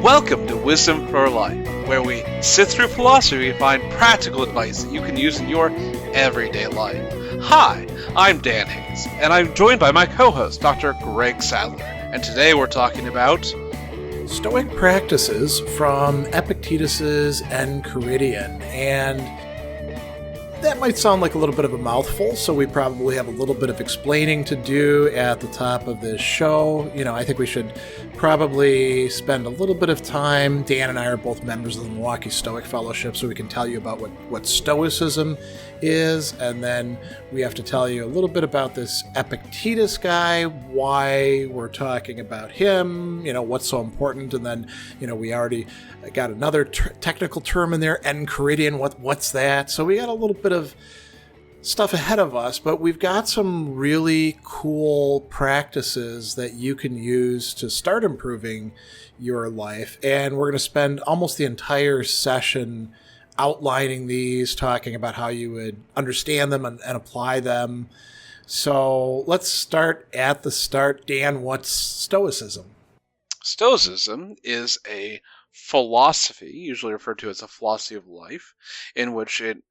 Welcome to Wisdom for Life, where we sift through philosophy and find practical advice that you can use in your everyday life. Hi, I'm Dan Hayes, and I'm joined by my co-host, Dr. Greg Sadler, and today we're talking about Stoic practices from Epictetus Enchiridion, and that might sound like a little bit of a mouthful, so we probably have a little bit of explaining to do at the top of this show. I think we should probably spend a little bit of time. Dan and I are both members of the Milwaukee Stoic Fellowship, so we can tell you about what Stoicism is, and then we have to tell you a little bit about this Epictetus guy, why we're talking about him, what's so important, and then, we already got another technical term in there, Enchiridion, what's that? So we got a little bit of stuff ahead of us, but we've got some really cool practices that you can use to start improving your life, and we're going to spend almost the entire session outlining these, talking about how you would understand them and apply them. So let's start at the start. Dan, what's Stoicism? Stoicism is a philosophy, usually referred to as a philosophy of life, in which it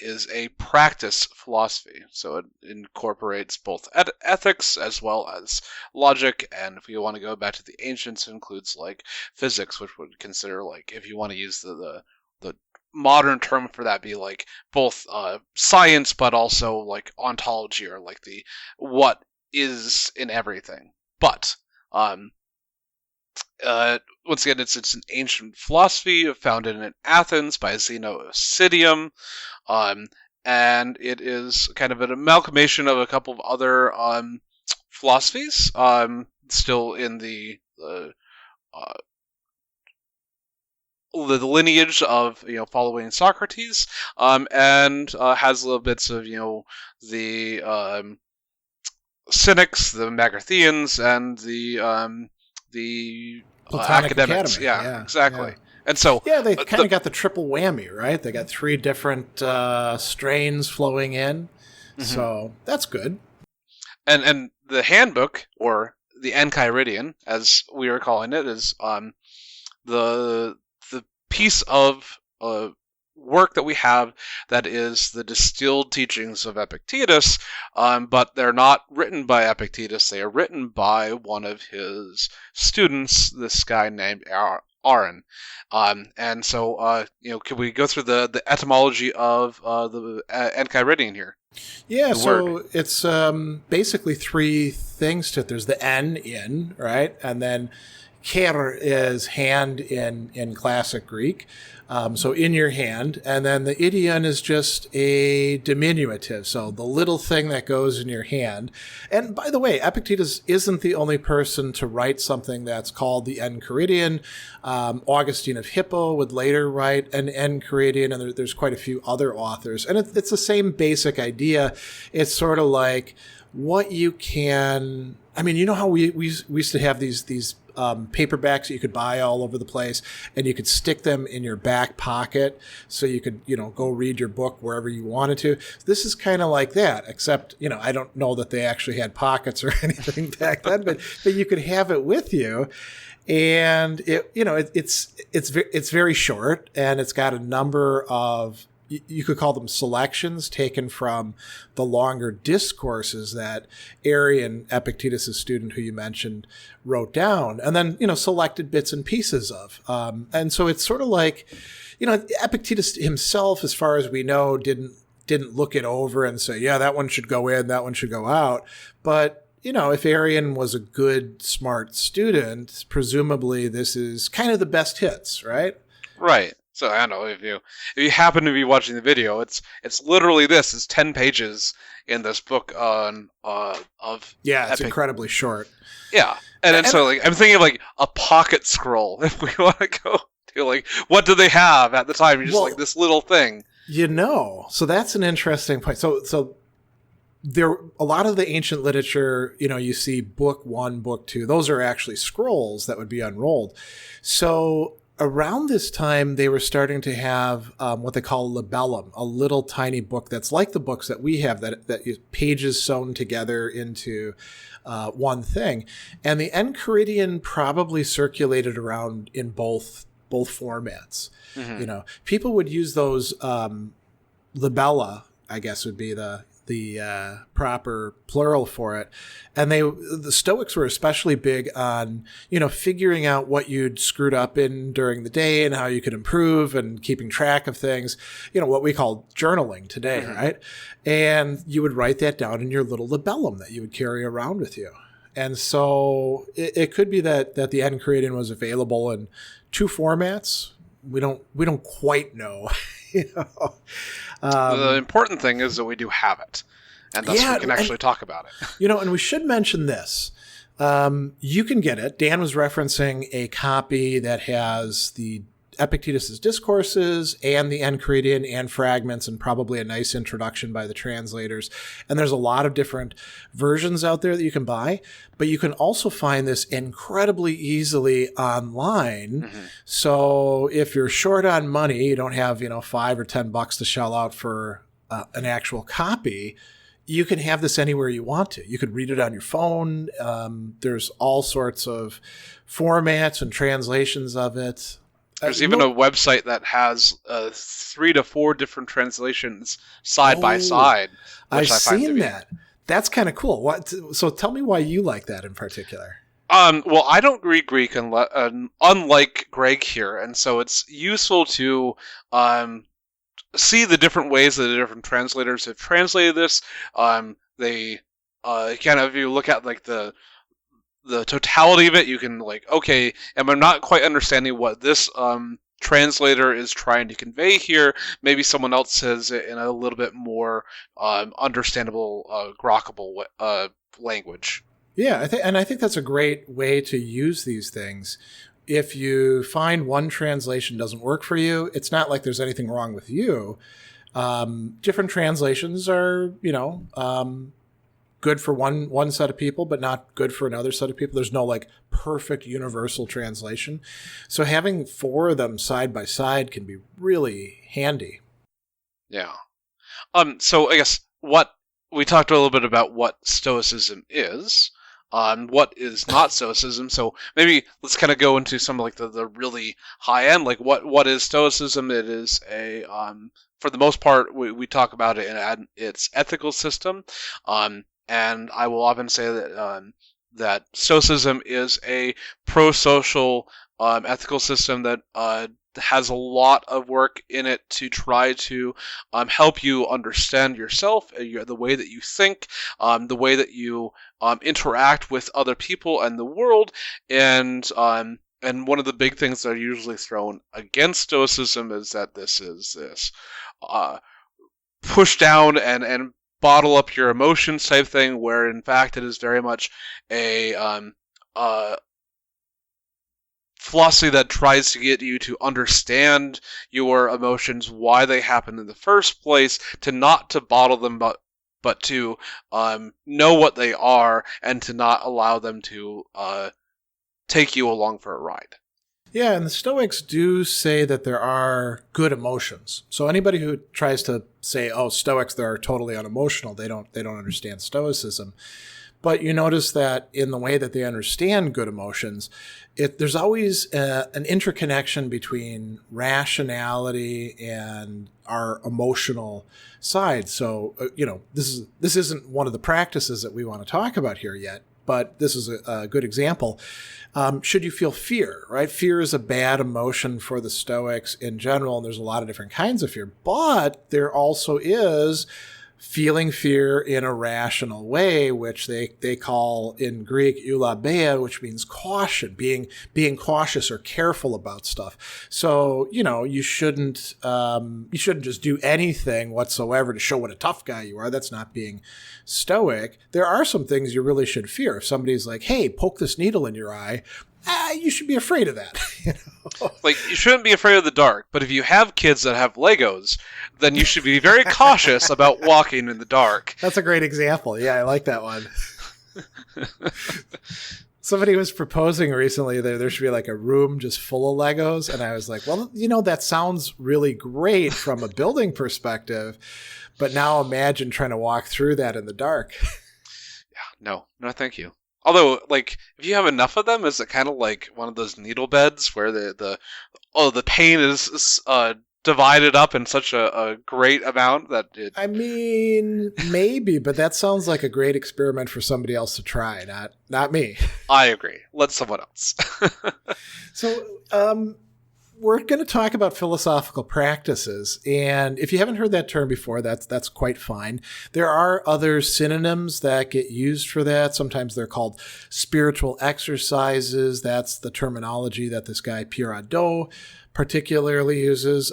is a practice philosophy. So it incorporates both ethics as well as logic, and if you want to go back to the ancients, it includes like physics, which would consider, like, if you want to use the modern term for that, be like both science but also like ontology, or like the what is in everything. But once again, it's an ancient philosophy founded in Athens by Zeno of Citium, and it is kind of an amalgamation of a couple of other philosophies, still in the lineage of following Socrates, and has little bits of the Cynics, the Magratheans, and the academics. Academy. Yeah, exactly. Yeah. And so they kind of got the triple whammy, right? They got three different strains flowing in, so that's good. And the Handbook, or the Enchiridion, as we were calling it, is the piece of work that we have that is the distilled teachings of Epictetus, but they're not written by Epictetus. They are written by one of his students, this guy named Aaron. And so, can we go through the etymology of the Enchiridion here? Yeah, so it's basically three things to it. There's the N in, right? And then ker is hand in classic Greek. So in your hand, and then the idion is just a diminutive, so the little thing that goes in your hand. And by the way, Epictetus isn't the only person to write something that's called the Enchiridion. Augustine of Hippo would later write an Enchiridion, and there's quite a few other authors. And it's the same basic idea. It's sort of like what you can... I mean, how we used to have these paperbacks that you could buy all over the place, and you could stick them in your back pocket so you could, go read your book wherever you wanted to. This is kind of like that, except, I don't know that they actually had pockets or anything back then, but you could have it with you. And it's very short, and it's got a number of, you could call them selections taken from the longer discourses that Arian, Epictetus' student who you mentioned, wrote down, and then, selected bits and pieces of. And so it's sort of like, Epictetus himself, as far as we know, didn't look it over and say, yeah, that one should go in, that one should go out. But, if Arian was a good, smart student, presumably this is kind of the best hits, right? Right. So I don't know, if you happen to be watching the video, it's literally this. It's 10 pages in this book on it's incredibly short. Yeah, and so like I'm thinking of like a pocket scroll if we want to go to like what do they have at the time? You're just like this little thing. So that's an interesting point. So there, a lot of the ancient literature, you see book 1, book 2. Those are actually scrolls that would be unrolled. So around this time, they were starting to have what they call libellum, a little tiny book that's like the books that we have, that is pages sewn together into one thing. And the Enchiridion probably circulated around in both formats. Mm-hmm. You know, people would use those libella, I guess would be the proper plural for it. And the Stoics were especially big on, you know, figuring out what you'd screwed up in during the day and how you could improve and keeping track of things, you know, what we call journaling today, mm-hmm. right? And you would write that down in your little libellum that you would carry around with you. And so it could be that the Enchiridion was available in two formats. We don't quite know. You know? The important thing is that we do have it, and thus we can actually talk about it. You know, and we should mention this. You can get it. Dan was referencing a copy that has the Epictetus' discourses and the Enchiridion and fragments, and probably a nice introduction by the translators. And there's a lot of different versions out there that you can buy, but you can also find this incredibly easily online. Mm-hmm. So if you're short on money, you don't have, you know, $5 or $10 to shell out for an actual copy, you can have this anywhere you want to. You could read it on your phone. There's all sorts of formats and translations of it. There's even a website that has 3 to 4 different translations side by side. I've seen that. That's kind of cool. So tell me why you like that in particular. Well, I don't read Greek unlike Greg here, and so it's useful to see the different ways that the different translators have translated this. They kind of, if you look at like the totality of it, you can like, okay, am I not quite understanding what this translator is trying to convey here? Maybe someone else says it in a little bit more understandable, grokkable language. Yeah, I think that's a great way to use these things. If you find one translation doesn't work for you, it's not like there's anything wrong with you. Different translations are, you know, good for one set of people, but not good for another set of people. There's no like perfect universal translation. So having 4 of them side by side can be really handy. Yeah. So I guess what we talked a little bit about what Stoicism is, what is not Stoicism. So maybe let's kind of go into some of like the really high end, like what is Stoicism? It is a, for the most part, we talk about it in its ethical system. And I will often say that Stoicism is a prosocial ethical system that has a lot of work in it to try to help you understand yourself, the way that you think, the way that you interact with other people and the world. And one of the big things that are usually thrown against Stoicism is that this is this push down and bottle up your emotions type thing, where in fact it is very much a philosophy that tries to get you to understand your emotions, why they happen in the first place, not to bottle them, but to know what they are and to not allow them to take you along for a ride. Yeah, and the Stoics do say that there are good emotions. So anybody who tries to say, "Oh, Stoics, they're totally unemotional," they don't understand Stoicism. But you notice that in the way that they understand good emotions, there's always an interconnection between rationality and our emotional side. So, you know, this isn't one of the practices that we want to talk about here yet, but this is a good example. Should you feel fear, right? Fear is a bad emotion for the Stoics in general, and there's a lot of different kinds of fear. But there also is feeling fear in a rational way, which they call in Greek eulabeia, which means caution, being cautious or careful about stuff. So, you know, you shouldn't just do anything whatsoever to show what a tough guy you are. That's not being Stoic. There are some things you really should fear. If somebody's like, "Hey, poke this needle in your eye," you should be afraid of that. You know? Like, you shouldn't be afraid of the dark, but if you have kids that have Legos, then you should be very cautious about walking in the dark. That's a great example. Yeah, I like that one. Somebody was proposing recently that there should be like a room just full of Legos. And I was like, well, that sounds really great from a building perspective. But now imagine trying to walk through that in the dark. Yeah, no, thank you. Although, like, if you have enough of them, is it kind of like one of those needle beds where the pain is divided up in such a great amount that it... I mean, maybe, but that sounds like a great experiment for somebody else to try, not me. I agree. Let someone else. So, we're going to talk about philosophical practices, and if you haven't heard that term before, that's quite fine. There are other synonyms that get used for that. Sometimes they're called spiritual exercises. That's the terminology that this guy Pierre Hadot particularly uses.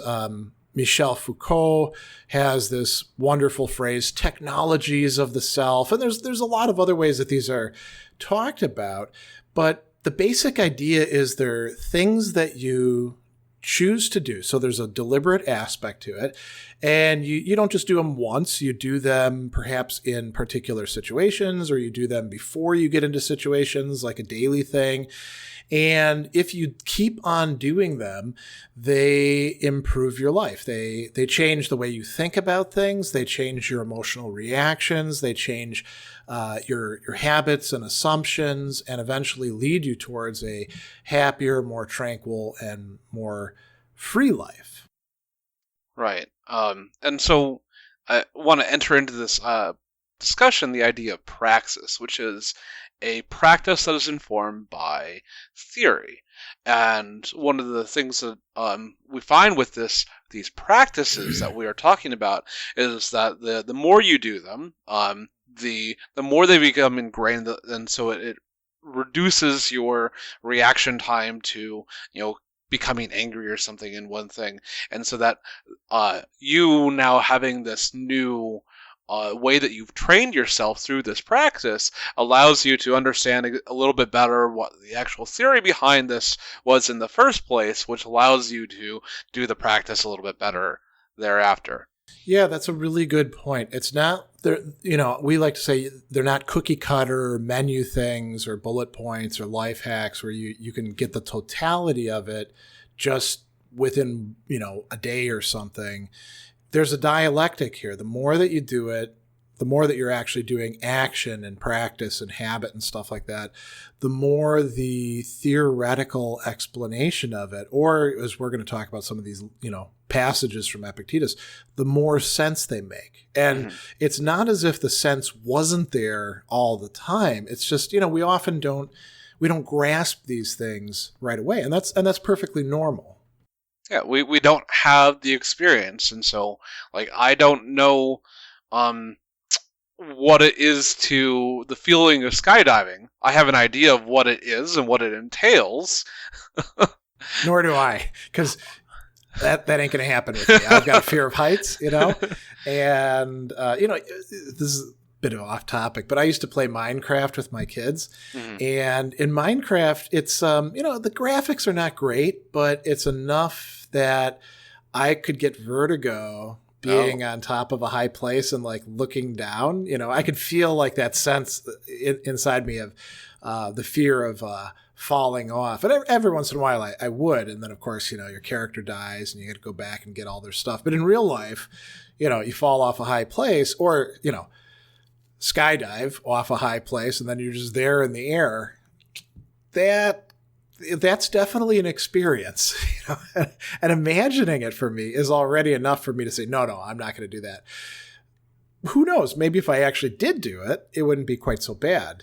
Michel Foucault has this wonderful phrase, technologies of the self, and there's a lot of other ways that these are talked about, but the basic idea is they're things that you choose to do. So there's a deliberate aspect to it. And you don't just do them once. You do them perhaps in particular situations, or you do them before you get into situations, like a daily thing. And if you keep on doing them, they improve your life. They change the way you think about things. They change your emotional reactions. They change your habits and assumptions, and eventually lead you towards a happier, more tranquil, and more free life. Right. And so I want to enter into this discussion the idea of praxis, which is a practice that is informed by theory. And one of the things that we find with these practices that we are talking about is that the more you do them, the more they become ingrained, and so it reduces your reaction time to becoming angry or something in one thing, and so that you now having this new way that you've trained yourself through this practice allows you to understand a little bit better what the actual theory behind this was in the first place, which allows you to do the practice a little bit better thereafter. Yeah, that's a really good point. It's not, we like to say they're not cookie cutter menu things or bullet points or life hacks where you can get the totality of it just within, a day or something. There's a dialectic here. The more that you do it, the more that you're actually doing action and practice and habit and stuff like that, the more the theoretical explanation of it, or as we're going to talk about some of these, passages from Epictetus, the more sense they make. And it's not as if the sense wasn't there all the time. It's just, we often don't grasp these things right away. And that's perfectly normal. Yeah, we don't have the experience. And so, I don't know what it is to the feeling of skydiving. I have an idea of what it is and what it entails. Nor do I, because that ain't going to happen with me. I've got a fear of heights, and, this is a bit of off topic, but I used to play Minecraft with my kids. And in Minecraft, it's, the graphics are not great, but it's enough that I could get vertigo being on top of a high place and looking down. I could feel that sense inside me of the fear of falling off. And every once in a while I would. And then, of course, your character dies and you got to go back and get all their stuff. But in real life, you fall off a high place or, skydive off a high place and then you're just there in the air. That's definitely an experience. And imagining it for me is already enough for me to say, no, I'm not going to do that. Who knows? Maybe if I actually did do it, it wouldn't be quite so bad.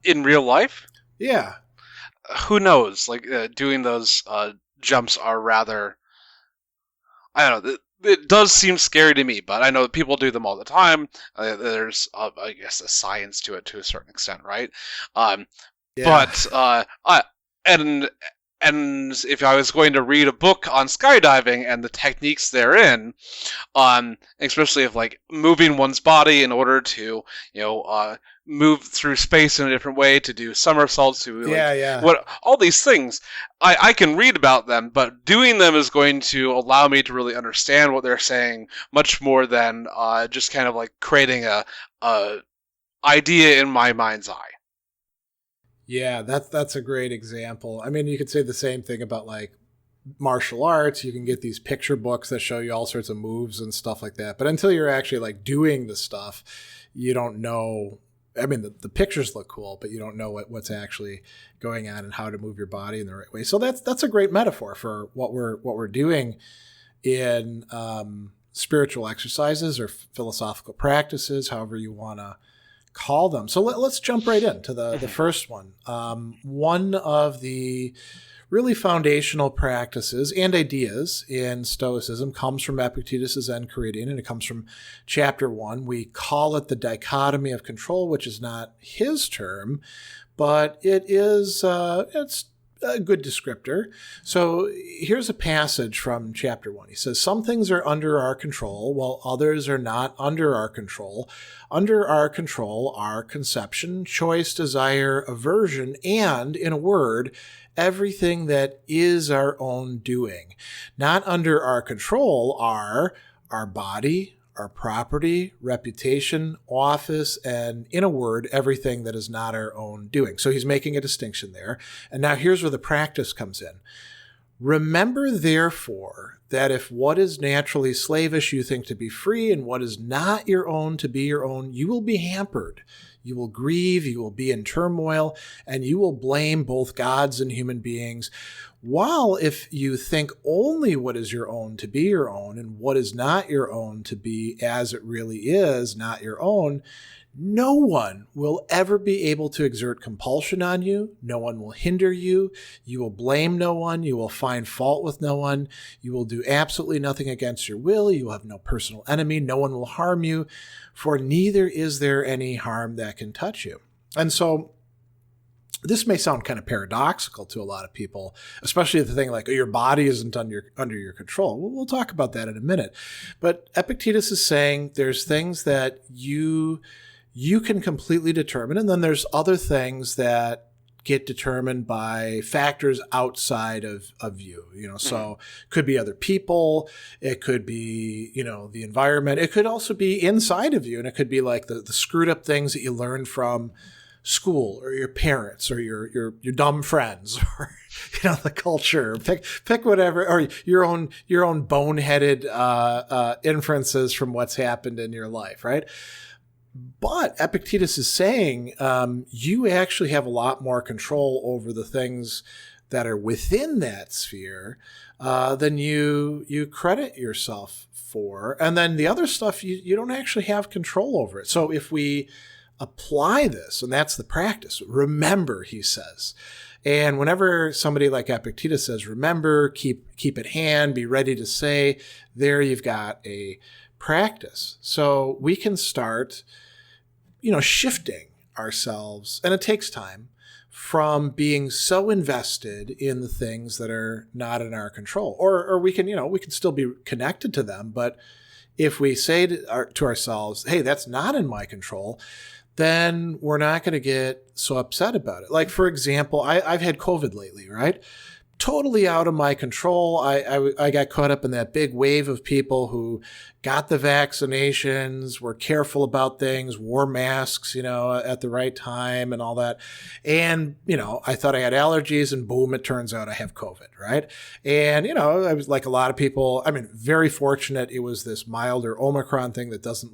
In real life? Yeah. Who knows? Doing those jumps are rather, I don't know, it does seem scary to me, but I know that people do them all the time. There's, I guess, a science to it to a certain extent, right? But and if I was going to read a book on skydiving and the techniques therein, especially of moving one's body in order to move through space in a different way, to do somersaults, to what all these things, I can read about them, but doing them is going to allow me to really understand what they're saying much more than just kind of creating a idea in my mind's eye. Yeah, that's a great example. I mean, you could say the same thing about like martial arts. You can get these picture books that show you all sorts of moves and stuff like that. But until you're actually like doing the stuff, you don't know. I mean, the pictures look cool, but you don't know what's actually going on and how to move your body in the right way. So that's a great metaphor for what we're doing in spiritual exercises or philosophical practices, however you want to call them. So let's jump right into the first one. One of the really foundational practices and ideas in Stoicism comes from Epictetus Enchiridion, and it comes from chapter 1. We call it the dichotomy of control, which is not his term, but it is it's a good descriptor. So here's a passage from chapter 1. He says, "Some things are under our control, while others are not under our control. Under our control are conception, choice, desire, aversion, and, in a word, everything that is our own doing. Not under our control are our body, our property, reputation, office, and, in a word, everything that is not our own doing." So he's making a distinction there. And now here's where the practice comes in. "Remember, therefore, that if what is naturally slavish you think to be free, and what is not your own to be your own, you will be hampered. You will grieve, you will be in turmoil, and you will blame both gods and human beings. While if you think only what is your own to be your own, and what is not your own to be as it really is not your own, no one will ever be able to exert compulsion on you. No one will hinder you. You will blame no one. You will find fault with no one. You will do absolutely nothing against your will. You will have no personal enemy. No one will harm you, for neither is there any harm that can touch you." And so this may sound kind of paradoxical to a lot of people, especially the thing like, oh, your body isn't under your control. Well, we'll talk about that in a minute. But Epictetus is saying there's things that you can completely determine, and then there's other things that get determined by factors outside of you, so it could be other people, it could be, the environment, it could also be inside of you, and it could be like the screwed up things that you learned from school or your parents or your dumb friends or the culture. Pick whatever, or your own boneheaded inferences from what's happened in your life, right? But Epictetus is saying you actually have a lot more control over the things that are within that sphere than you credit yourself for. And then the other stuff, you don't actually have control over it. So if we apply this, and that's the practice, remember, he says. And whenever somebody like Epictetus says, remember, keep at hand, be ready to say, there you've got a practice. So we can start, shifting ourselves, and it takes time, from being so invested in the things that are not in our control. Or we can still be connected to them, but if we say to ourselves, hey, that's not in my control, then we're not going to get so upset about it. Like, for example, I've had COVID lately, right? Totally out of my control. I got caught up in that big wave of people who got the vaccinations, were careful about things, wore masks, at the right time and all that. And, I thought I had allergies, and boom, it turns out I have COVID, right? And, I was like a lot of people, very fortunate it was this milder Omicron thing that doesn't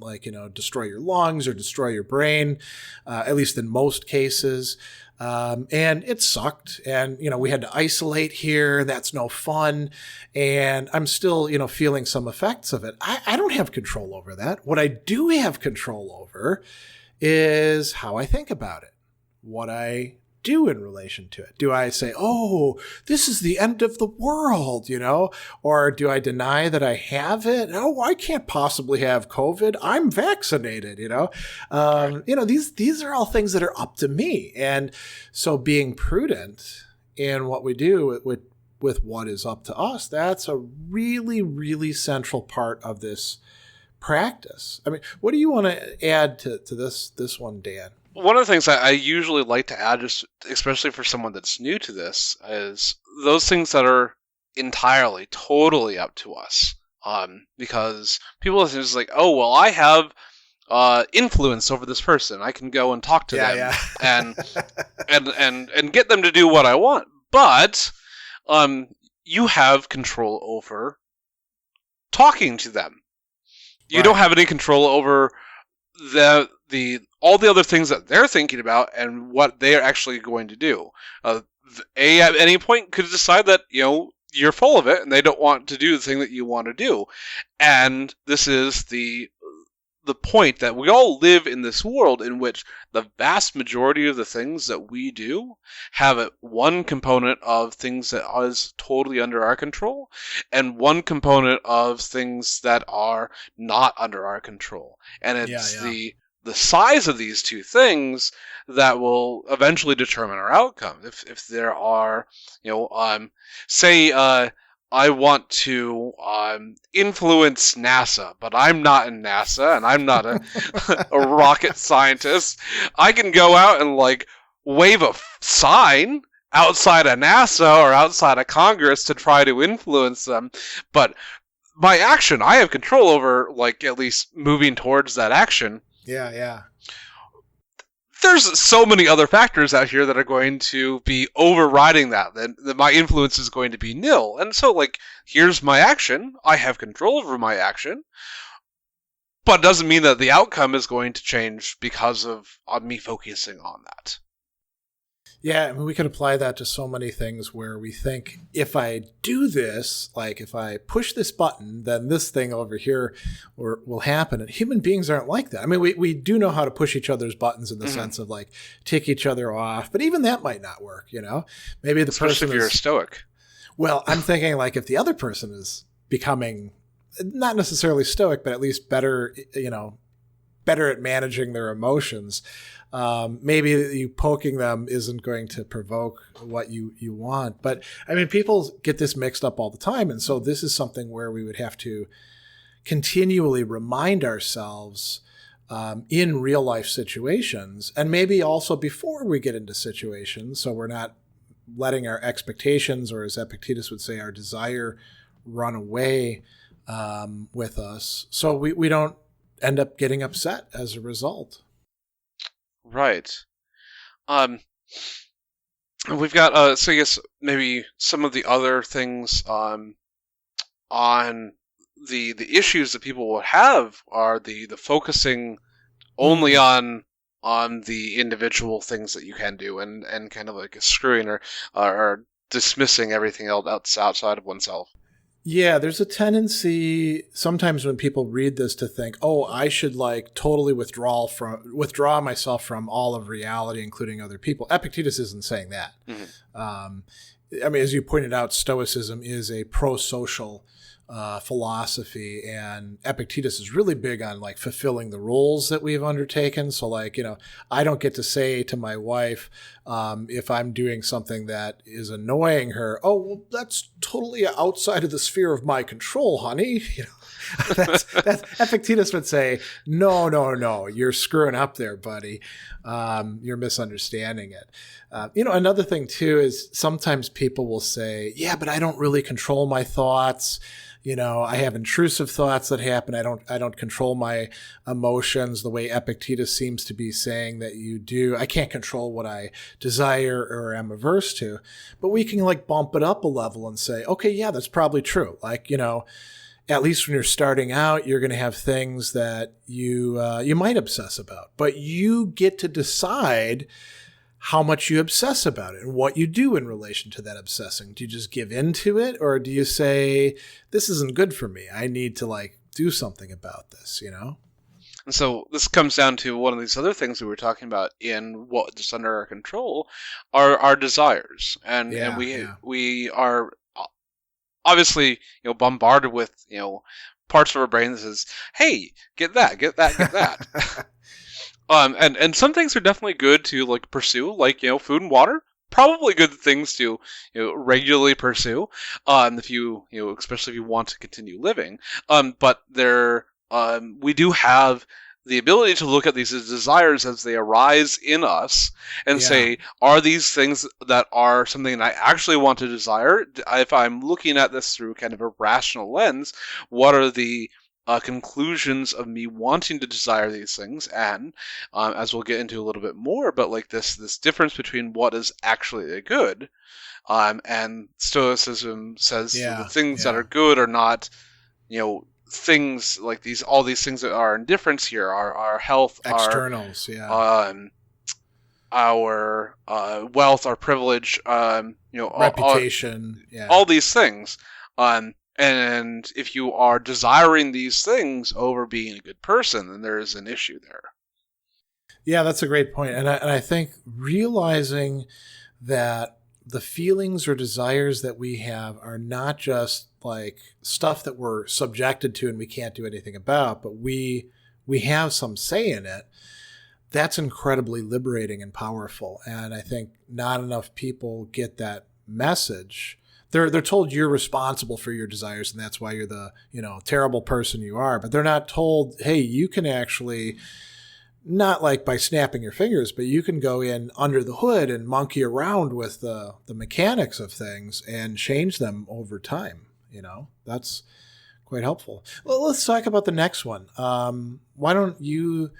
destroy your lungs or destroy your brain, at least in most cases. And it sucked, and, we had to isolate here. That's no fun. And I'm still, feeling some effects of it. I don't have control over that. What I do have control over is how I think about it, what I do in relation to it. Do I say, oh, this is the end of the world, or do I deny that I have it? Oh, I can't possibly have COVID. I'm vaccinated, these are all things that are up to me. And so being prudent in what we do with what is up to us, that's a really, really central part of this practice. What do you want to add to this one, Dan? One of the things I usually like to add, just especially for someone that's new to this, is those things that are entirely, totally up to us. Because people are just like, oh, well, I have influence over this person. I can go and talk to them Yeah. and get them to do what I want. But you have control over talking to them. You don't have any control over all the other things that they're thinking about and what they are actually going to do. At any point could decide that you're full of it and they don't want to do the thing that you want to do. And this is the point that we all live in this world in which the vast majority of the things that we do have one component of things that is totally under our control and one component of things that are not under our control. And it's the size of these two things that will eventually determine our outcome. If there are, say, I want to influence NASA, but I'm not in NASA and I'm not a rocket scientist. I can go out and wave a sign outside of NASA or outside of Congress to try to influence them. But my action, I have control over, at least moving towards that action. Yeah. There's so many other factors out here that are going to be overriding that my influence is going to be nil. And so, here's my action. I have control over my action. But it doesn't mean that the outcome is going to change because of me focusing on that. Yeah, we could apply that to so many things where we think, if I do this, if I push this button, then this thing over here will happen. And human beings aren't like that. I mean, we do know how to push each other's buttons in the sense of tick each other off, but even that might not work, Maybe the Especially person if you're a Stoic. Well, I'm thinking if the other person is becoming not necessarily Stoic, but at least better at managing their emotions, maybe you poking them isn't going to provoke what you want. But I mean, people get this mixed up all the time. And so this is something where we would have to continually remind ourselves in real life situations, and maybe also before we get into situations, so we're not letting our expectations, or as Epictetus would say, our desire, run away with us, so we don't end up getting upset as a result. Right. We've got so I guess maybe some of the other things on the issues that people will have are the focusing only on the individual things that you can do and kind of screwing or dismissing everything else outside of oneself. Yeah, there's a tendency sometimes when people read this to think, oh, I should totally withdraw myself from all of reality, including other people. Epictetus isn't saying that. Mm-hmm. I mean, as you pointed out, Stoicism is a prosocial philosophy, and Epictetus is really big on fulfilling the roles that we've undertaken. So I don't get to say to my wife, if I'm doing something that is annoying her, oh, well, that's totally outside of the sphere of my control, honey. That's Epictetus would say, no, you're screwing up there, buddy. You're misunderstanding it. Another thing too is sometimes people will say, yeah, but I don't really control my thoughts. I have intrusive thoughts that happen. I don't control my emotions the way Epictetus seems to be saying that you do. I can't control what I desire or am averse to. But we can bump it up a level and say, okay, yeah, that's probably true. At least when you're starting out, you're going to have things that you might obsess about, but you get to decide how much you obsess about it and what you do in relation to that obsessing. Do you just give in to it, or do you say, this isn't good for me, I need to do something about this, And so this comes down to one of these other things we were talking about in what's under our control are our desires. And we are obviously bombarded with parts of our brain that says, hey, get that. And some things are definitely good to pursue, food and water. Probably good things to regularly pursue, if you especially if you want to continue living. But we do have the ability to look at these as desires as they arise in us and say, are these things that are something I actually want to desire? If I'm looking at this through kind of a rational lens, what are the conclusions of me wanting to desire these things, and as we'll get into a little bit more, but like this difference between what is actually a good, and Stoicism says the things that are good are not, things like these. All these things that are indifference here are our health, externals, our wealth, our privilege, reputation, all these things. And if you are desiring these things over being a good person, then there is an issue there. Yeah, that's a great point. And I think realizing that the feelings or desires that we have are not just like stuff that we're subjected to and we can't do anything about, but we have some say in it. That's incredibly liberating and powerful. And I think not enough people get that message. They're told you're responsible for your desires, and that's why you're the terrible person you are. But they're not told, hey, you can actually, not like by snapping your fingers, but you can go in under the hood and monkey around with the mechanics of things and change them over time. That's quite helpful. Well, let's talk about the next one. Why don't you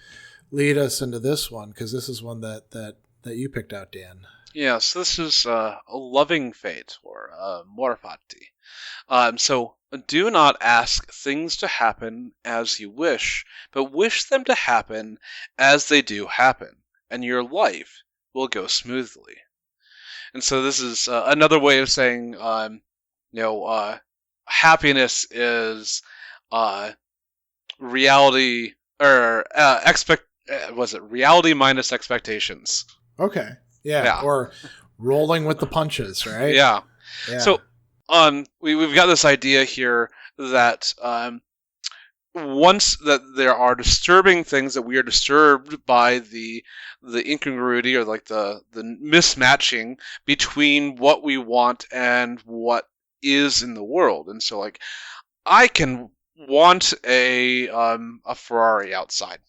lead us into this one? Because this is one that you picked out, Dan. Yes, this is a loving fate, or amor fati. So, do not ask things to happen as you wish, but wish them to happen as they do happen, and your life will go smoothly. And so this is another way of saying, happiness is reality, or reality minus expectations. Okay. Yeah. Or rolling with the punches, right? Yeah. So we've got this idea here that once that there are disturbing things, that we are disturbed by the incongruity, or like the mismatching between what we want and what is in the world. And so like I can want a Ferrari outside.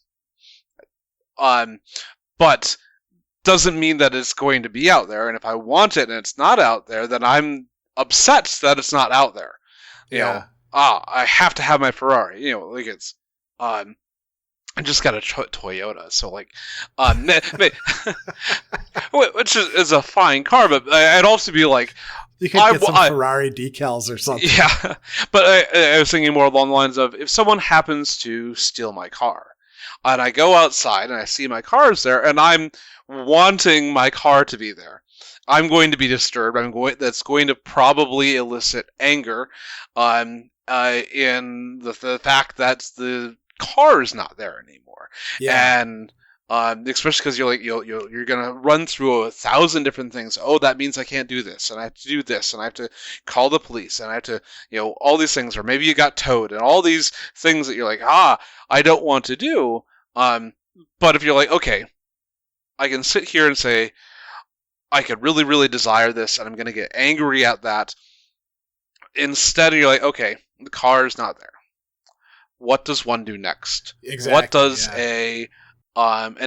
But doesn't mean that it's going to be out there. And if I want it and it's not out there, then I'm upset that it's not out there. I have to have my Ferrari. Like it's, I just got a Toyota, so like, which is a fine car, but I'd also be like, you could get some Ferrari decals or something. Yeah, but I was thinking more along the lines of, if someone happens to steal my car, and I go outside and I see my car's there, and I'm wanting my car to be there, I'm going to be disturbed. That's going to probably elicit anger, in the fact that the car is not there anymore. Yeah. And especially because you're gonna run through 1,000 different things. Oh, that means I can't do this, and I have to do this, and I have to call the police, and I have to, all these things. Or maybe you got towed, and all these things that you're like, I don't want to do. But if you're like, okay, I can sit here and say, I could really, really desire this, and I'm going to get angry at that. Instead, you're like, okay, the car is not there. What does one do next? Exactly. What does an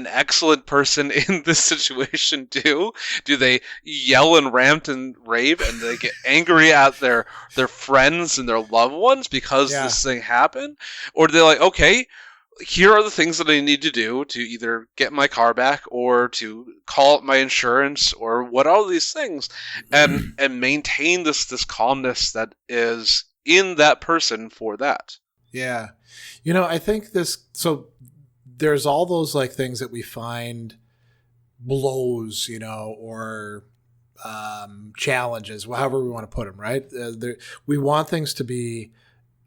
excellent person in this situation do? Do they yell and rant and rave, and they get angry at their friends and their loved ones because this thing happened? Or do they like, okay, here are the things that I need to do to either get my car back or to call up my insurance or what are all these things, and maintain this calmness that is in that person for that. Yeah. I think so there's all those like things that we find blows, or challenges, however we want to put them, right? We want things to be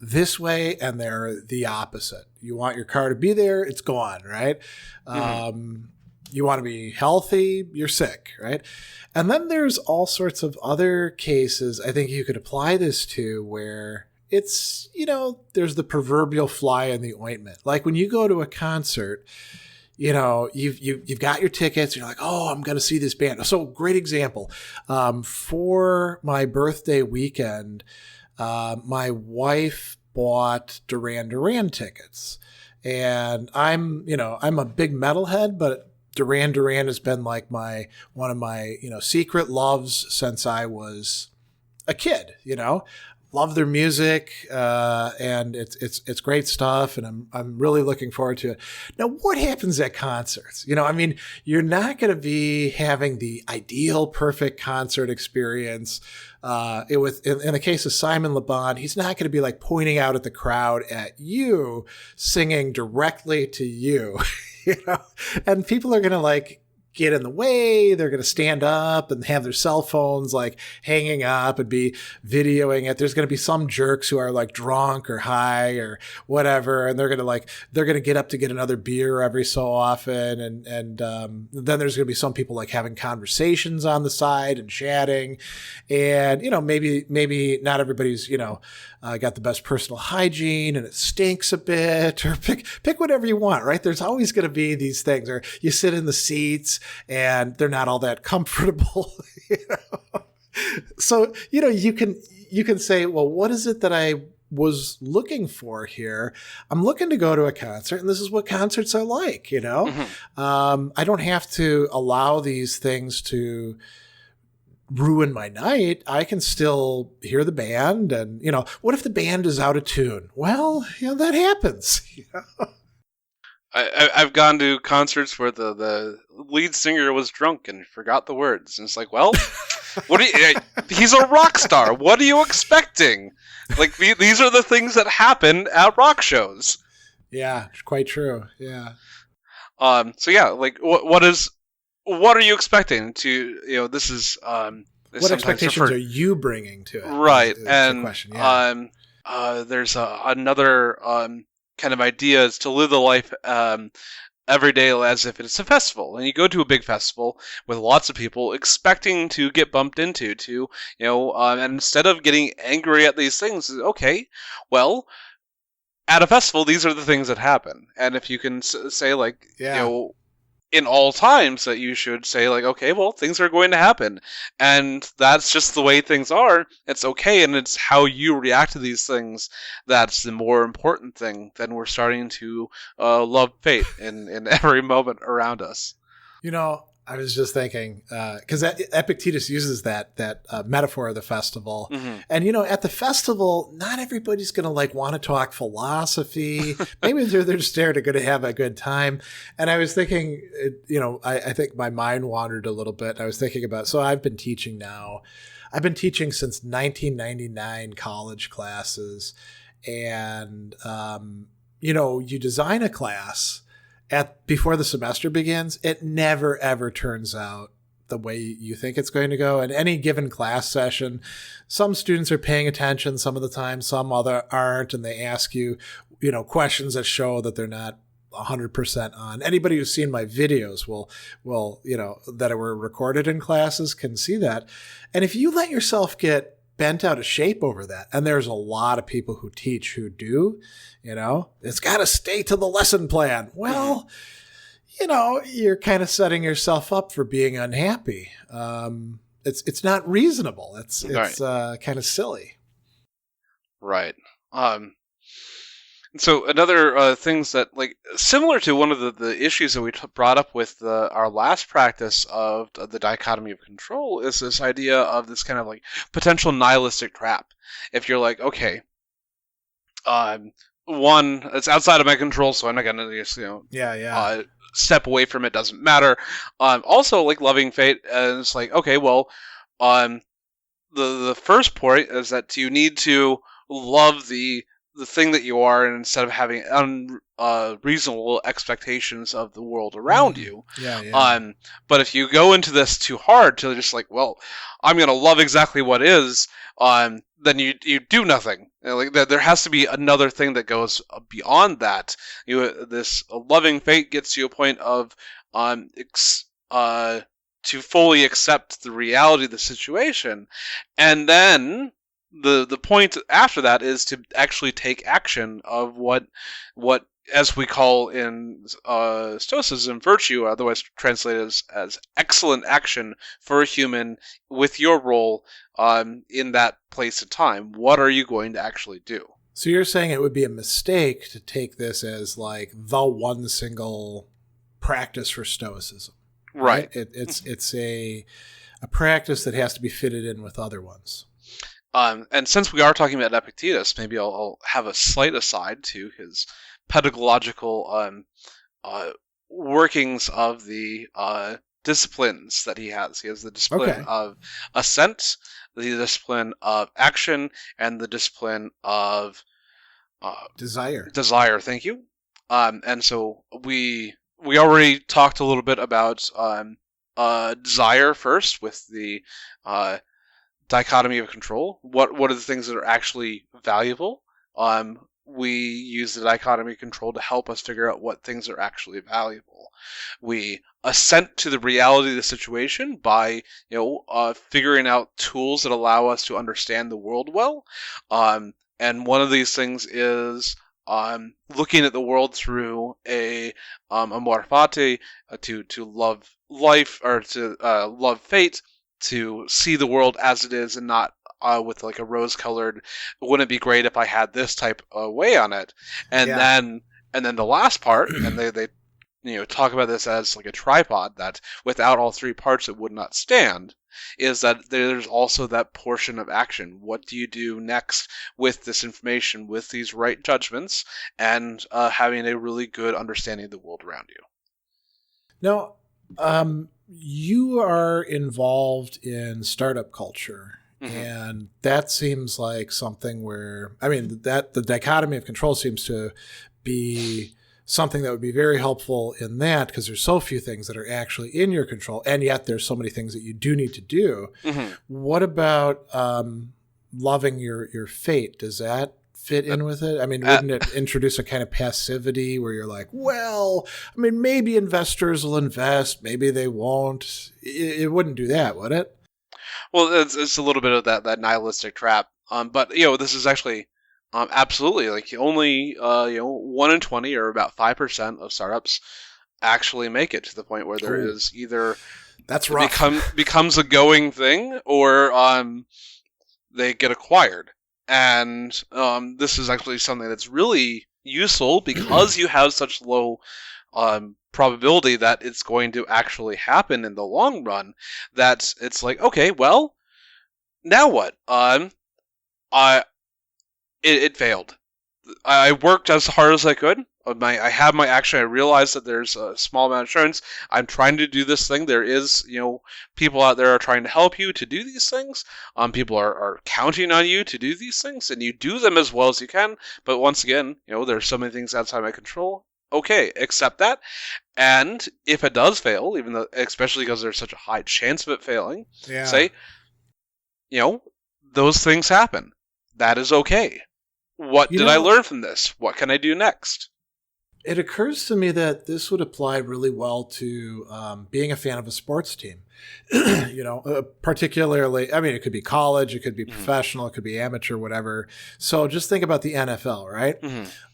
this way, and they're the opposite. You want your car to be there, it's gone, right? Mm-hmm. You want to be healthy, you're sick, right? And then there's all sorts of other cases I think you could apply this to where it's, there's the proverbial fly in the ointment. Like when you go to a concert, you've got your tickets, you're like, oh, I'm going to see this band. So great example. For my birthday weekend, my wife bought Duran Duran tickets, and I'm a big metalhead, but Duran Duran has been like one of my secret loves since I was a kid. love their music, and it's great stuff, and I'm really looking forward to it. Now, what happens at concerts? I mean, you're not going to be having the ideal, perfect concert experience. In the case of Simon Le Bon, he's not going to be like pointing out at the crowd at you, singing directly to you, and people are going to like get in the way. They're going to stand up and have their cell phones like hanging up and be videoing it. There's going to be some jerks who are like drunk or high or whatever. And they're going to get up to get another beer every so often. And then there's going to be some people like having conversations on the side and chatting. And, maybe not everybody's, got the best personal hygiene and it stinks a bit, or pick whatever you want, right? There's always going to be these things, or you sit in the seats and they're not all that comfortable. So, you can say, well, what is it that I was looking for here? I'm looking to go to a concert, and this is what concerts are like, Mm-hmm. I don't have to allow these things to ruin my night. I can still hear the band, and what if the band is out of tune? Well, that happens. I've gone to concerts where the lead singer was drunk and forgot the words, and it's like, well, he's a rock star. What are you expecting? Like, these are the things that happen at rock shows. Yeah, quite true. Yeah. So yeah, like what are you expecting to, this is, what expectations are you bringing to it? Right. And the question. Yeah. There's another, kind of idea is to live the life, every day as if it's a festival. And you go to a big festival with lots of people expecting to get bumped into, and instead of getting angry at these things, okay, well, at a festival, these are the things that happen. And if you can say, like, in all times, that you should say, like, okay, well, things are going to happen. And that's just the way things are. It's okay, and it's how you react to these things that's the more important thing. Then we're starting to love fate in every moment around us. I was just thinking, because Epictetus uses that metaphor of the festival. Mm-hmm. And, at the festival, not everybody's going to want to talk philosophy. Maybe they're just there to going to have a good time. And I was thinking, I think my mind wandered a little bit. I was thinking about, so I've been teaching now. I've been teaching since 1999 college classes. And, you design a class before the semester begins, it never, ever turns out the way you think it's going to go. In any given class session, some students are paying attention some of the time, some other aren't, and they ask you, questions that show that they're not 100% on. Anybody who's seen my videos will, that were recorded in classes can see that. And if you let yourself get bent out of shape over that, and there's a lot of people who teach who do, it's got to stay to the lesson plan. Well, you're kind of setting yourself up for being unhappy. It's not reasonable. It's right. Kind of silly. Right. So another things that, like, similar to one of the issues that we brought up with our last practice of the dichotomy of control is this idea of this kind of like potential nihilistic trap. If you're like, okay, one, it's outside of my control, so I'm not gonna just step away from it. Doesn't matter. Also, like loving fate, and it's like, okay, well, the first point is that you need to love the thing that you are, and instead of having unreasonable expectations of the world around you. Yeah. But if you go into this too hard to just like, well, I'm going to love exactly what is, then you do nothing. Like there has to be another thing that goes beyond that. This loving fate gets you a point of to fully accept the reality of the situation, and then the point after that is to actually take action of what as we call in Stoicism virtue, otherwise translated as excellent action for a human with your role in that place and time. What are you going to actually do? So you're saying it would be a mistake to take this as like the one single practice for Stoicism, right? It's a practice that has to be fitted in with other ones. And since we are talking about Epictetus, maybe I'll have a slight aside to his pedagogical workings of the disciplines that he has. He has the discipline of assent, the discipline of action, and the discipline of desire. Desire, thank you. And so we already talked a little bit about desire first with the dichotomy of control. What are the things that are actually valuable? We use the dichotomy of control to help us figure out what things are actually valuable. We assent to the reality of the situation by, figuring out tools that allow us to understand the world well. And one of these things is looking at the world through a amor fati, to love life, or to love fate, to see the world as it is and not with like a rose-colored, wouldn't it be great if I had this type of way on it? And then the last part, and they talk about this as like a tripod, that without all three parts it would not stand, is that there's also that portion of action. What do you do next with this information, with these right judgments, and having a really good understanding of the world around you? Now, you are involved in startup culture, and that seems like something where, that the dichotomy of control seems to be something that would be very helpful in that, because there's so few things that are actually in your control, and yet there's so many things that you do need to do. What about loving your fate? Does that fit in with it? Wouldn't it introduce a kind of passivity where you're like, well, maybe investors will invest, maybe they won't. It wouldn't do that, would it? Well, it's a little bit of that nihilistic trap. But this is actually absolutely, like, only 1 in 20, or about 5% of startups actually make it to the point where there is either that's rough. becomes a going thing, or they get acquired. And this is actually something that's really useful because you have such low probability that it's going to actually happen in the long run, that it's like, okay, well, now what? It failed. I worked as hard as I could. I have my action. I realized that there's a small amount of insurance. I'm trying to do this thing. There is, people out there are trying to help you to do these things. People are counting on you to do these things, and you do them as well as you can. But once again, there's so many things outside my control. Okay, accept that. And if it does fail, even though, especially because there's such a high chance of it failing, say, those things happen. That is okay. What did I learn from this? What can I do next? It occurs to me that this would apply really well to being a fan of a sports team. Particularly, it could be college, it could be professional, it could be amateur, whatever. So just think about the NFL, right?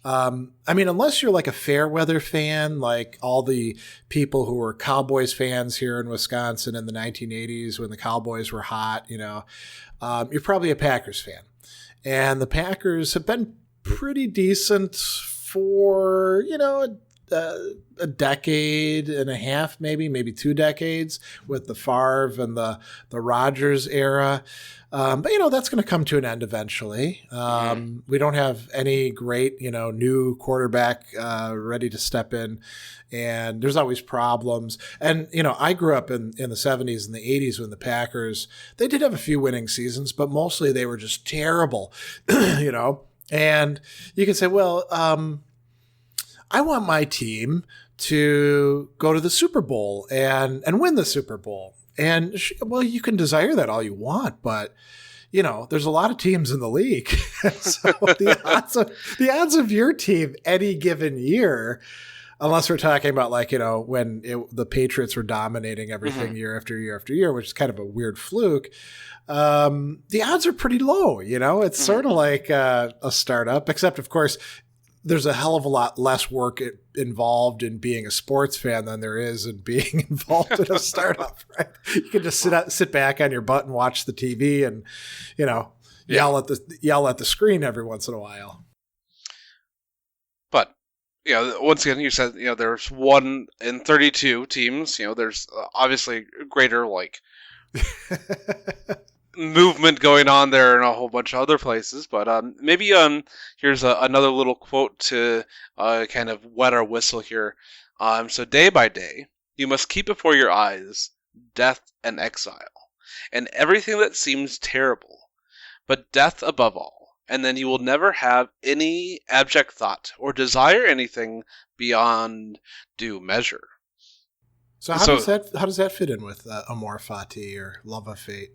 Unless you're like a fair weather fan, like all the people who were Cowboys fans here in Wisconsin in the 1980s when the Cowboys were hot, you're probably a Packers fan. And the Packers have been pretty decent for, a decade and a half, maybe 2 decades, with the Favre and the Rodgers era. But that's going to come to an end eventually. We don't have any great, new quarterback ready to step in, and there's always problems. And, I grew up in the 70s and the 80s when the Packers, they did have a few winning seasons, but mostly they were just terrible, And you can say, well, I want my team to go to the Super Bowl and win the Super Bowl. And, well, you can desire that all you want, but, there's a lot of teams in the league. So the odds of your team any given year, unless we're talking about when the Patriots were dominating everything year after year after year, which is kind of a weird fluke, the odds are pretty low. It's sort of like a startup, except, of course, there's a hell of a lot less work involved in being a sports fan than there is in being involved in a startup, right? You can just sit back on your butt and watch the TV and, yell at the screen every once in a while. But, once again, you said, there's 1 in 32 teams. There's obviously greater, movement going on there and a whole bunch of other places. But maybe here's another little quote to kind of wet our whistle here. So day by day, you must keep before your eyes death and exile, and everything that seems terrible, but death above all, and then you will never have any abject thought or desire anything beyond due measure. So how does that fit in with amor fati or love of fate?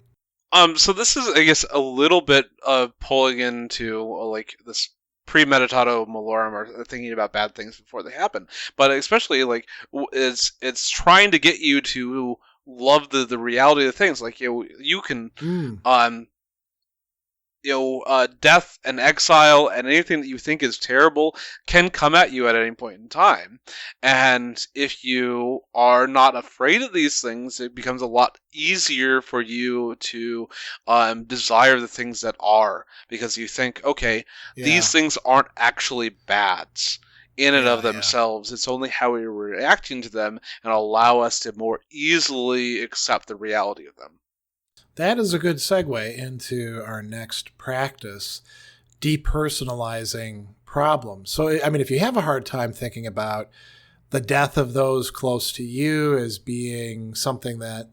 So this is, I guess, a little bit of pulling into like this premeditato malorum, or thinking about bad things before they happen. But especially like it's trying to get you to love the reality of things. Like you can death and exile and anything that you think is terrible can come at you at any point in time. And if you are not afraid of these things, it becomes a lot easier for you to desire the things that are, because you think, okay, these things aren't actually bads in and of themselves. It's only how we're reacting to them and allow us to more easily accept the reality of them. That is a good segue into our next practice, depersonalizing problems. So, I mean, if you have a hard time thinking about the death of those close to you as being something that,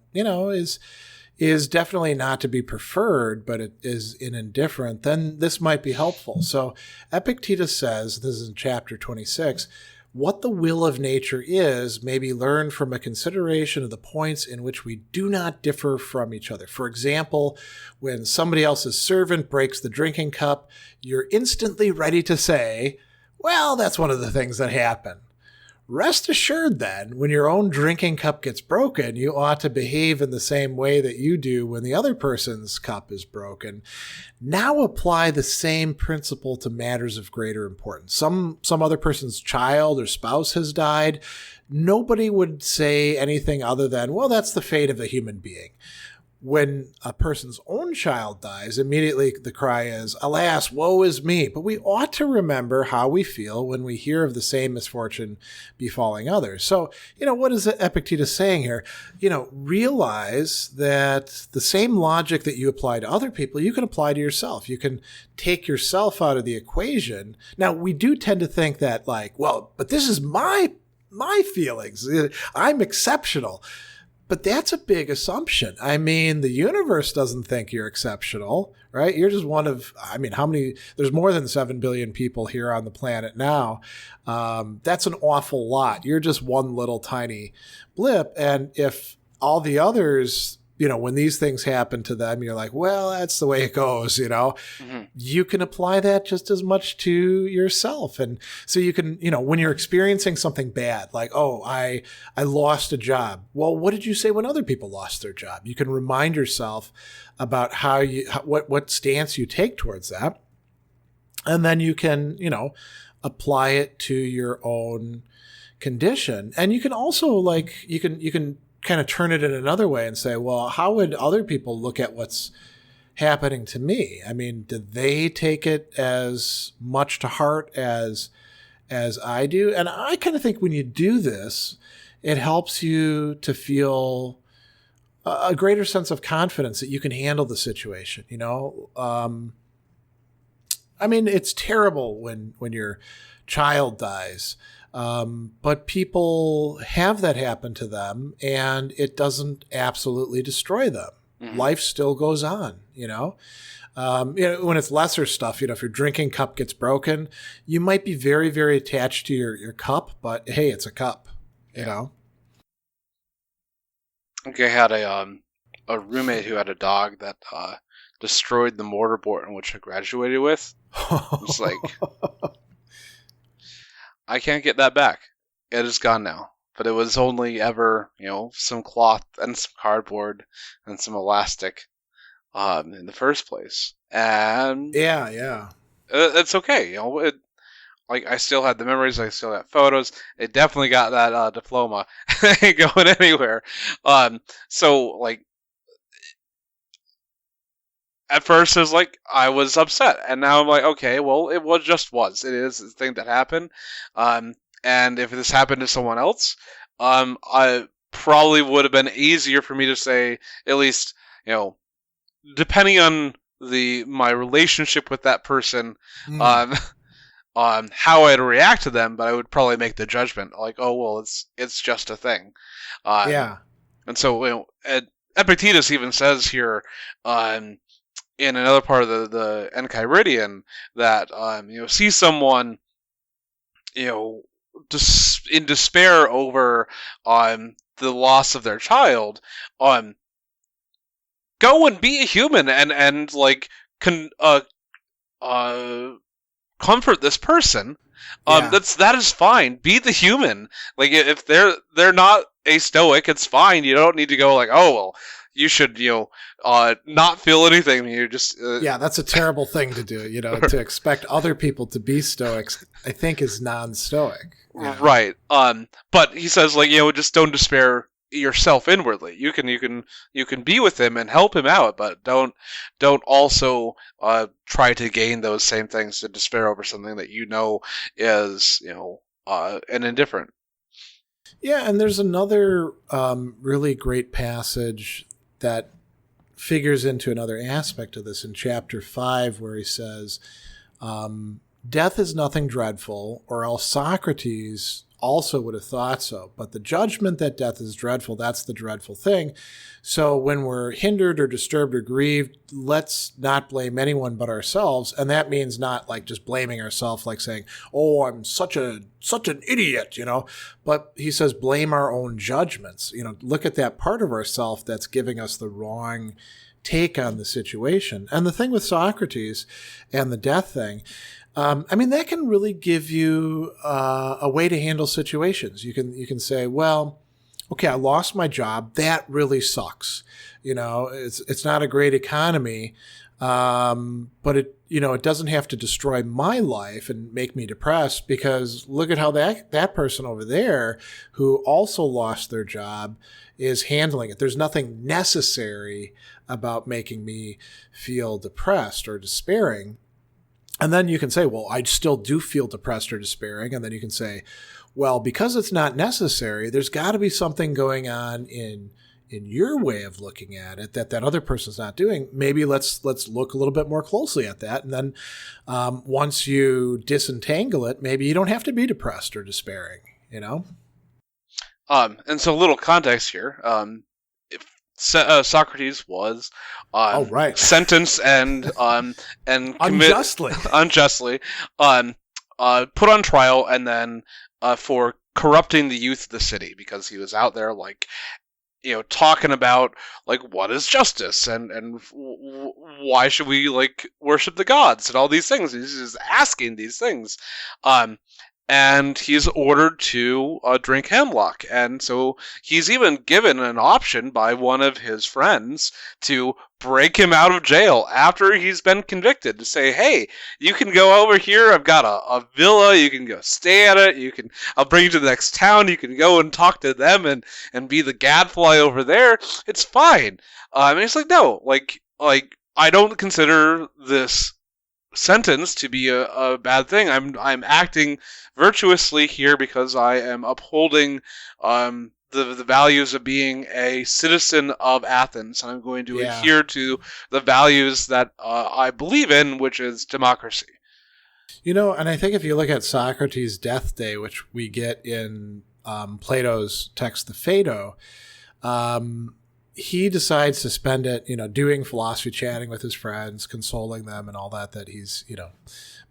is definitely not to be preferred, but it is indifferent, then this might be helpful. So Epictetus says, this is in chapter 26, what the will of nature is may be learned from a consideration of the points in which we do not differ from each other. For example, when somebody else's servant breaks the drinking cup, you're instantly ready to say, well, that's one of the things that happen. Rest assured then, when your own drinking cup gets broken, you ought to behave in the same way that you do when the other person's cup is broken. Now apply the same principle to matters of greater importance. Some other person's child or spouse has died. Nobody would say anything other than, well, that's the fate of a human being. When a person's own child dies, immediately the cry is, alas, woe is me. But we ought to remember how we feel when we hear of the same misfortune befalling others. So, what is Epictetus saying here? Realize that the same logic that you apply to other people, you can apply to yourself. You can take yourself out of the equation. Now, we do tend to think that but this is my feelings. I'm exceptional. But that's a big assumption. I mean, the universe doesn't think you're exceptional, right? You're just one of, there's more than 7 billion people here on the planet now. That's an awful lot. You're just one little tiny blip. And if all the others, when these things happen to them, you're like, well, that's the way it goes, Mm-hmm. You can apply that just as much to yourself. And so you can, when you're experiencing something bad, like, oh, I lost a job. Well, what did you say when other people lost their job? You can remind yourself about what stance you take towards that. And then you can, apply it to your own condition. And you can also you can kind of turn it in another way and say, well, how would other people look at what's happening to me? I mean, do they take it as much to heart as I do? And I kind of think when you do this, it helps you to feel a greater sense of confidence that you can handle the situation. It's terrible when your child dies. But people have that happen to them, and it doesn't absolutely destroy them. Mm-hmm. Life still goes on, when it's lesser stuff, if your drinking cup gets broken, you might be very, very attached to your cup, but hey, it's a cup, Okay, I had a roommate who had a dog that destroyed the mortarboard in which I graduated with. It's like, I can't get that back. It is gone now. But it was only ever, some cloth and some cardboard and some elastic in the first place. And yeah, it's okay. I still had the memories. I still had photos. It definitely got that diploma. Ain't going anywhere. At first, it was I was upset, and now I'm like, okay, well, it was. It is a thing that happened. And if this happened to someone else, I probably would have been easier for me to say, at least, depending on my relationship with that person, on how I'd react to them, but I would probably make the judgment like, oh well, it's just a thing. Yeah. And so Epictetus even says here, in another part of the Enchiridion, that see someone, in despair over the loss of their child, go and be a human and like comfort this person. That is fine. Be the human. Like, if they're not a Stoic, it's fine. You don't need to go like, oh well, you should not feel anything. You just that's a terrible thing to do. To expect other people to be Stoics, I think, is non-Stoic. Right. But he says, like, just don't despair yourself inwardly. You can be with him and help him out, but don't also try to gain those same things to despair over something that is an indifferent. Yeah, and there's another really great passage that figures into another aspect of this in chapter 5, where he says, death is nothing dreadful, or else Socrates also would have thought so. But the judgment that death is dreadful, that's the dreadful thing. So when we're hindered or disturbed or grieved, let's not blame anyone but ourselves. And that means not like just blaming ourselves, like saying, oh, I'm such an idiot, But he says, blame our own judgments. Look at that part of ourself that's giving us the wrong take on the situation. And the thing with Socrates and the death thing, that can really give you a way to handle situations. You can say, well, okay, I lost my job. That really sucks. It's not a great economy, but it doesn't have to destroy my life and make me depressed, because look at how that person over there who also lost their job is handling it. There's nothing necessary about making me feel depressed or despairing. And then you can say, well, I still do feel depressed or despairing. And then you can say, well, because it's not necessary, there's got to be something going on in your way of looking at it that other person's not doing. Maybe let's look a little bit more closely at that. And then once you disentangle it, maybe you don't have to be depressed or despairing, And so a little context here. Socrates was sentenced and unjustly put on trial, and then for corrupting the youth of the city, because he was out there talking about what is justice and why should we worship the gods and all these things. He's just asking these things. And he's ordered to drink hemlock. And so he's even given an option by one of his friends to break him out of jail after he's been convicted, to say, hey, you can go over here. I've got a villa. You can go stay at it. I'll bring you to the next town. You can go and talk to them and be the gadfly over there. It's fine. And he's like, no, I don't consider this sentence to be a bad thing. I'm acting virtuously here because I am upholding the values of being a citizen of Athens, and I'm going to adhere to the values that I believe in, which is democracy. And I think if you look at Socrates' death day, which we get in Plato's text, the Phaedo, he decides to spend it, doing philosophy, chatting with his friends, consoling them and all that he's,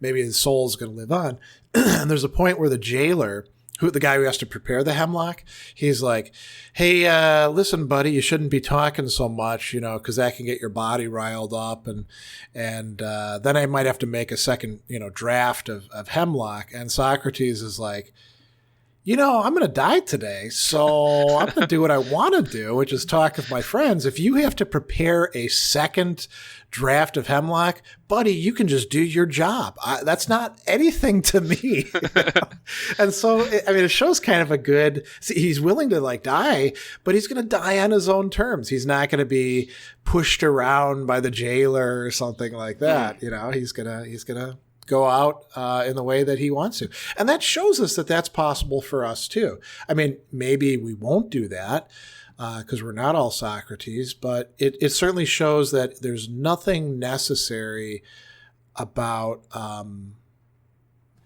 maybe his soul's going to live on. And there's a point where the jailer, the guy who has to prepare the hemlock, he's like, hey, listen, buddy, you shouldn't be talking so much, because that can get your body riled up. And then I might have to make a second, draft of hemlock. And Socrates is like, I'm going to die today, so I'm going to do what I want to do, which is talk with my friends. If you have to prepare a second draft of hemlock, buddy, you can just do your job. That's not anything to me. And so, it shows kind of a good, he's willing to die, but he's going to die on his own terms. He's not going to be pushed around by the jailer or something like that. He's going to go out in the way that he wants to. And that shows us that that's possible for us too. Maybe we won't do that. because we're not all Socrates, but it certainly shows that there's nothing necessary about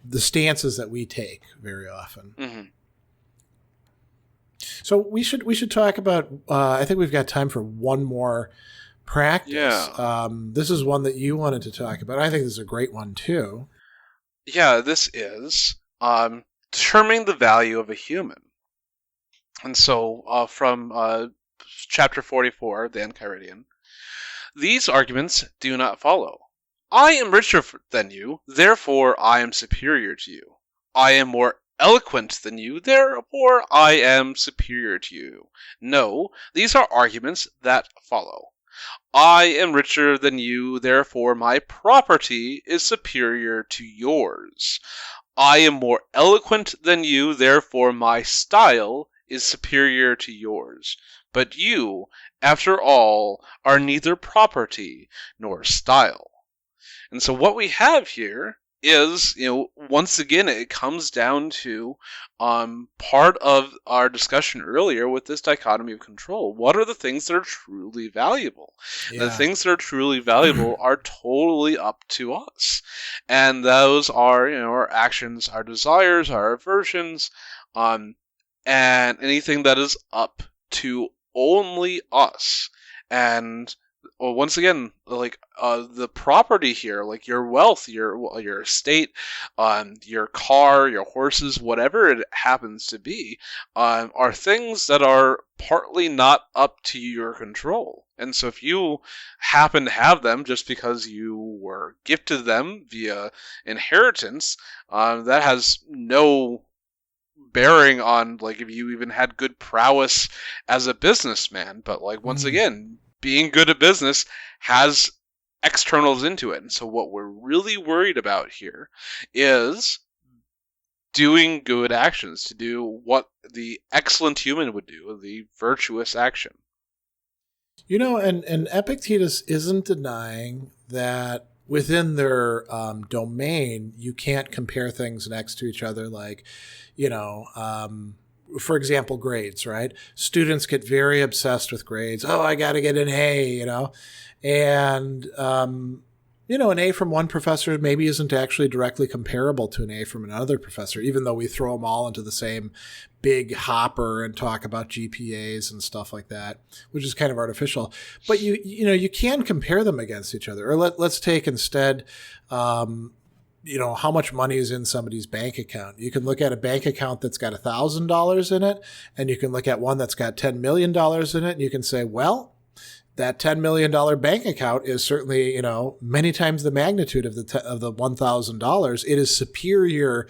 the stances that we take very often. Mm-hmm. So we should talk about. I think we've got time for one more practice. Yeah. This is one that you wanted to talk about. I think this is a great one too. Yeah, this is determining the value of a human. And so from chapter 44, the Enchiridion, these arguments do not follow. I am richer than you, therefore I am superior to you. I am more eloquent than you, therefore I am superior to you. No, these are arguments that follow. I am richer than you, therefore my property is superior to yours. I am more eloquent than you, therefore my style is superior to yours. But you, after all, are neither property nor style. And so what we have here is, once again, it comes down to part of our discussion earlier with this dichotomy of control. What are the things that are truly valuable? Yeah. The things that are truly valuable are totally up to us. And those are, our actions, our desires, our aversions, and anything that is up to only us. And once again, like the property here, like your wealth, your estate, your car, your horses, whatever it happens to be, are things that are partly not up to your control. And so if you happen to have them just because you were gifted them via inheritance, that has no bearing on like if you even had good prowess as a businessman. But like once again, being good at business has externals into it. And so what we're really worried about here is doing good actions, to do what the excellent human would do, the virtuous action. And Epictetus isn't denying that within their domain, you can't compare things next to each other. Like, for example, grades, right? Students get very obsessed with grades. Oh, I got to get an A, and, an A from one professor maybe isn't actually directly comparable to an A from another professor, even though we throw them all into the same big hopper and talk about GPAs and stuff like that, which is kind of artificial. But you can compare them against each other. Or let's take instead, how much money is in somebody's bank account. You can look at a bank account that's got $1,000 in it, and you can look at one that's got $10 million in it, and you can say, well, that $10 million bank account is certainly, many times the magnitude of the $1,000. It is superior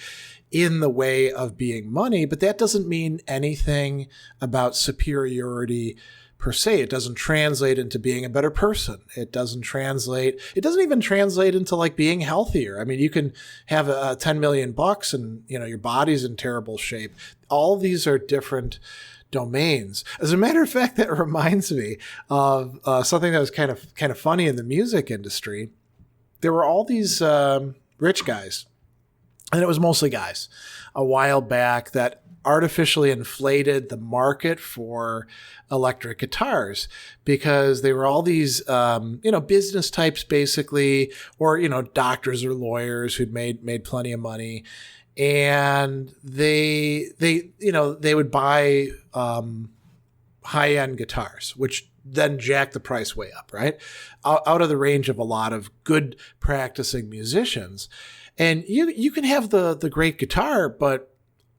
in the way of being money, but that doesn't mean anything about superiority per se. It doesn't translate into being a better person. It doesn't even translate into like being healthier. I mean, you can have $10 million and, your body's in terrible shape. All these are different domains. As a matter of fact, that reminds me of something that was kind of funny in the music industry. There were all these rich guys, and it was mostly guys, a while back that artificially inflated the market for electric guitars because they were all these, business types basically, or, doctors or lawyers who'd made plenty of money. And they would buy high-end guitars, which then jack the price way up, right? Out of the range of a lot of good practicing musicians. And you can have the great guitar, but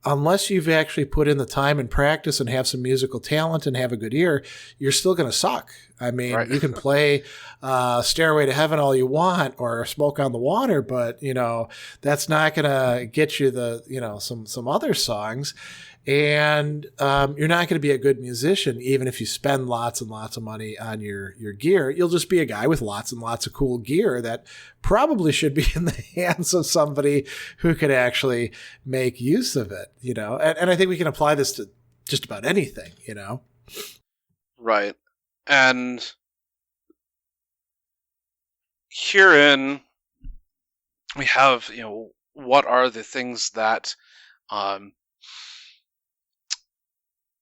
unless you've actually put in the time and practice and have some musical talent and have a good ear, you're still going to suck. I mean, right. You can play Stairway to Heaven all you want or Smoke on the Water, but, that's not going to get you some other songs. And you're not going to be a good musician, even if you spend lots and lots of money on your gear. You'll just be a guy with lots and lots of cool gear that probably should be in the hands of somebody who could actually make use of it, And I think we can apply this to just about anything, Right. And herein we have, what are the things that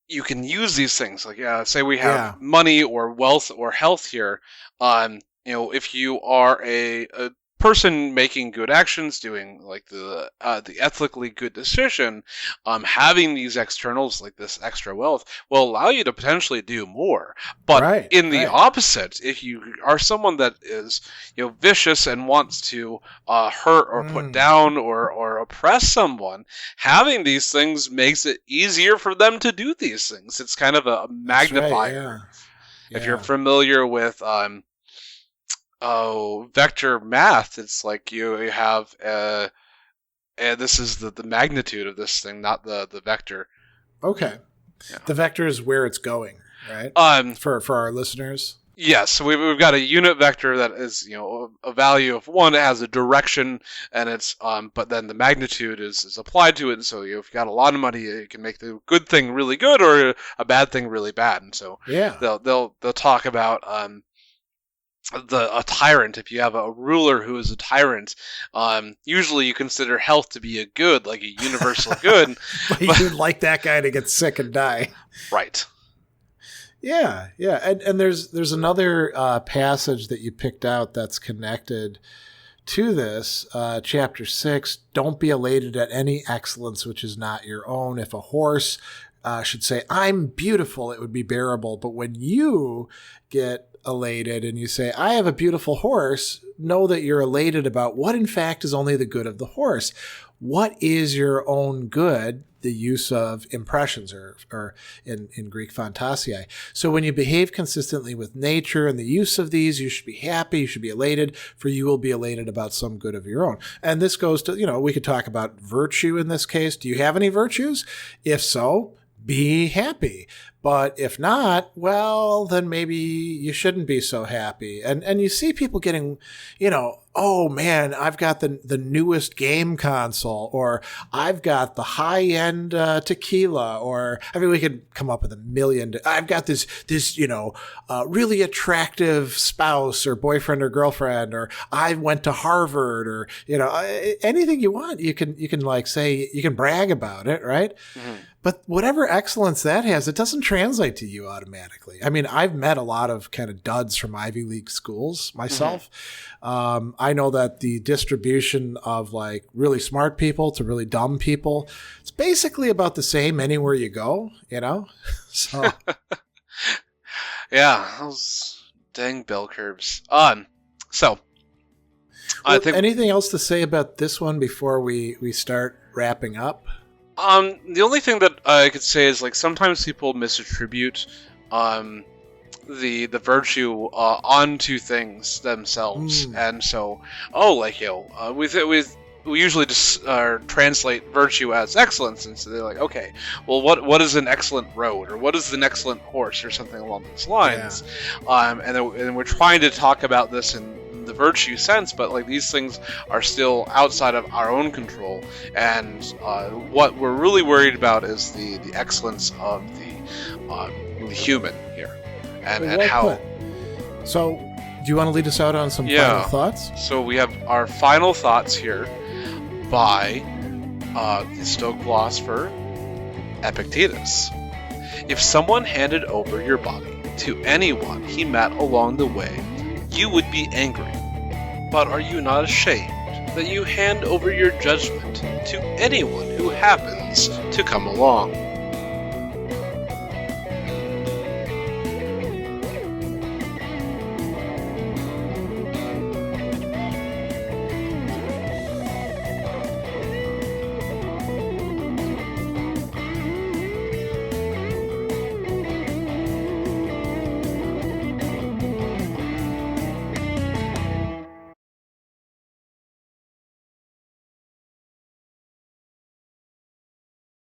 you can use these things. Like, say we have money or wealth or health here. If you are a person making good actions, doing like the ethically good decision, having these externals like this extra wealth will allow you to potentially do more. But in the opposite, if you are someone that is vicious and wants to hurt or put down or oppress someone, having these things makes it easier for them to do these things. It's kind of a magnifier. If you're familiar with vector math, it's like you have and this is the magnitude of this thing, not the vector. Okay. Yeah. The vector is where it's going, right? For our listeners. Yes, so we've got a unit vector that is a value of 1. It has a direction, and it's but then the magnitude is applied to it. And so if you've got a lot of money, you can make the good thing really good or a bad thing really bad. And so they'll talk about a tyrant. If you have a ruler who is a tyrant, usually you consider health to be a good, like a universal good. but you'd like that guy to get sick and die. Right. Yeah. And there's another passage that you picked out that's connected to this, chapter 6, don't be elated at any excellence which is not your own. If a horse should say, I'm beautiful, it would be bearable. But when you get elated and you say, I have a beautiful horse, know that you're elated about what in fact is only the good of the horse. What is your own good? The use of impressions or in Greek phantasiae. So when you behave consistently with nature and the use of these, you should be happy, you should be elated, for you will be elated about some good of your own. And this goes to, we could talk about virtue in this case. Do you have any virtues? If so, be happy. But if not, well, then maybe you shouldn't be so happy. And you see people getting, oh man, I've got the newest game console, or I've got the high-end tequila, or we could come up with a million. I've got this really attractive spouse or boyfriend or girlfriend, or I went to Harvard, or anything you want. You can like say, you can brag about it, right? Mm-hmm. But whatever excellence that has, it doesn't translate to you automatically. I mean, I've met a lot of kind of duds from Ivy League schools myself. Mm-hmm. I know that the distribution of like really smart people to really dumb people, it's basically about the same anywhere you go, So, yeah, those dang bell curves. So, I think anything else to say about this one before we start wrapping up? The only thing that I could say is like sometimes people misattribute the virtue onto things themselves, and so we usually just translate virtue as excellence, and so they're like, okay, well, what is an excellent road, or what is an excellent horse, or something along those lines, and we're trying to talk about this in the virtue sense, but like these things are still outside of our own control, and what we're really worried about is the excellence of the human here, and how. So, do you want to lead us out on some final thoughts? So we have our final thoughts here by the Stoic philosopher Epictetus. If someone handed over your body to anyone he met along the way, you would be angry. But are you not ashamed that you hand over your judgment to anyone who happens to come along?